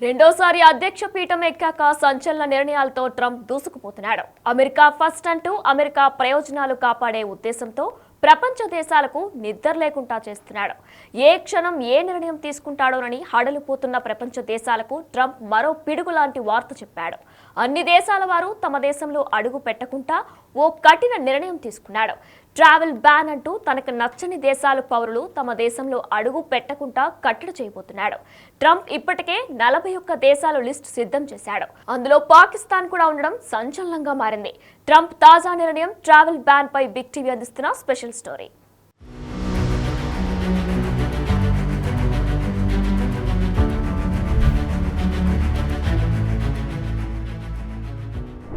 రెండోసారి అధ్యక్ష పీఠం ఎక్కాక సంచలన నిర్ణయాలతో ట్రంప్ దూసుకుపోతున్నాడు. అమెరికా ఫస్ట్ అంటూ అమెరికా ప్రయోజనాలు కాపాడే ఉద్దేశంతో ప్రపంచ దేశాలకు నిద్ర లేకుండా చేస్తున్నాడు. ఏ క్షణం ఏ నిర్ణయం తీసుకుంటాడోనని హడలిపోతున్న ప్రపంచ దేశాలకు ట్రంప్ మరో పిడుగు లాంటి వార్త చెప్పాడు. అన్ని దేశాల వారు తమ దేశంలో అడుగు పెట్టకుండా ఓ కఠిన నిర్ణయం తీసుకున్నాడు. ట్రావెల్ బ్యాన్ అంటూ తనకు నచ్చని దేశాల పౌరులు తమ దేశంలో అడుగు పెట్టకుండా కట్టడి చేయబోతున్నాడు. ట్రంప్ ఇప్పటికే 41 దేశాల లిస్ట్ సిద్ధం చేశాడు. అందులో పాకిస్తాన్ కూడా ఉండడం సంచలనంగా మారింది. ట్రంప్ తాజా నిర్ణయం ట్రావెల్ బ్యాన్ పై బిగ్ టీవీ అందిస్తున్న స్పెషల్ స్టోరీ.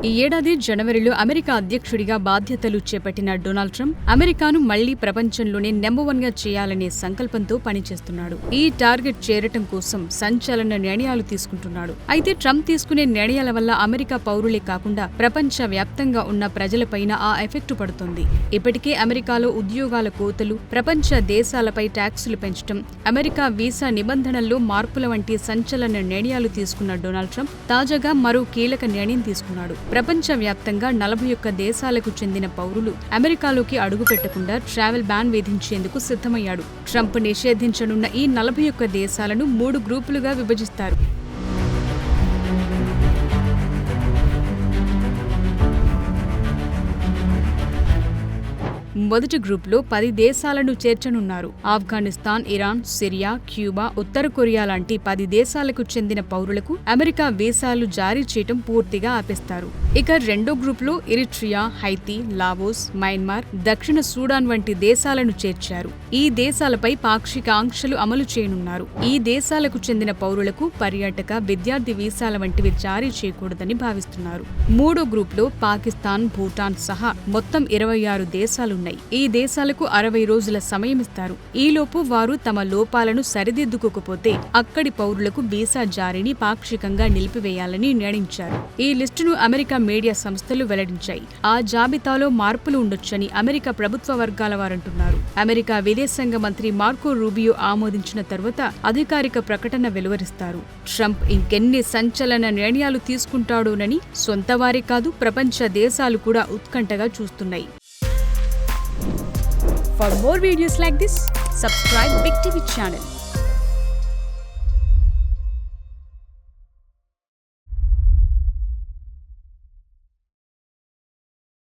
ఈ ఏడాది జనవరిలో అమెరికా అధ్యక్షుడిగా బాధ్యతలు చేపట్టిన డొనాల్డ్ ట్రంప్ అమెరికాను మళ్లీ ప్రపంచంలోనే నెంబర్ 1 గా చేయాలనే సంకల్పంతో పనిచేస్తున్నాడు. ఈ టార్గెట్ చేరటం కోసం సంచలన నిర్ణయాలు తీసుకుంటున్నాడు. అయితే ట్రంప్ తీసుకునే నిర్ణయాల వల్ల అమెరికా పౌరులే కాకుండా ప్రపంచ వ్యాప్తంగా ఉన్న ప్రజలపైన ఆ ఎఫెక్టు పడుతోంది. ఇప్పటికే అమెరికాలో ఉద్యోగాల కోతలు, ప్రపంచ దేశాలపై ట్యాక్సులు పెంచడం, అమెరికా వీసా నిబంధనల్లో మార్పుల వంటి సంచలన నిర్ణయాలు తీసుకున్న డొనాల్డ్ ట్రంప్ తాజాగా మరో కీలక నిర్ణయం తీసుకున్నాడు. ప్రపంచవ్యాప్తంగా 41 దేశాలకు చెందిన పౌరులు అమెరికాలోకి అడుగు పెట్టకుండా ట్రావెల్ బ్యాన్ విధించేందుకు సిద్ధమయ్యాడు. ట్రంప్ నిషేధించనున్న ఈ 41 దేశాలను 3 గ్రూపులుగా విభజిస్తారు. మొదటి గ్రూప్లో 10 దేశాలను చేర్చనున్నారు. ఆఫ్ఘనిస్తాన్, ఇరాన్, సిరియా, క్యూబా, ఉత్తర కొరియా లాంటి 10 దేశాలకు చెందిన పౌరులకు అమెరికా వీసాలు జారీ చేయటం పూర్తిగా ఆపేస్తారు. ఇక రెండో గ్రూప్లో ఎరిట్రియా, హైతీ, లావోస్, మయన్మార్, దక్షిణ సూడాన్ వంటి దేశాలను చేర్చారు. ఈ దేశాలపై పాక్షిక ఆంక్షలు అమలు చేయనున్నారు. ఈ దేశాలకు చెందిన పౌరులకు పర్యాటక, విద్యార్థి వీసాల వంటివి జారీ చేయకూడదని భావిస్తున్నారు. మూడో గ్రూప్లో పాకిస్తాన్, భూటాన్ సహా మొత్తం 26 దేశాలున్నాయి. ఈ దేశాలకు 60 రోజుల సమయం ఇస్తారు. ఈలోపు వారు తమ లోపాలను సరిదిద్దుకోకపోతే అక్కడి పౌరులకు వీసా జారీని పాక్షికంగా నిలిపివేయాలని నిర్ణయించారు. ఈ లిస్టును అమెరికా మీడియా సంస్థలు వెల్లడించాయి. ఆ జాబితాలో మార్పులు ఉండొచ్చని అమెరికా ప్రభుత్వ వర్గాల వారంటున్నారు. అమెరికా విదేశాంగ మంత్రి మార్కో రూబియో ఆమోదించిన తర్వాత అధికారిక ప్రకటన వెలువరిస్తారు. ట్రంప్ ఇంకెన్ని సంచలన నిర్ణయాలు తీసుకుంటాడోనని సొంత వారే కాదు, ప్రపంచ దేశాలు కూడా ఉత్కంఠగా చూస్తున్నాయి. For more videos like this, subscribe Big TV channel.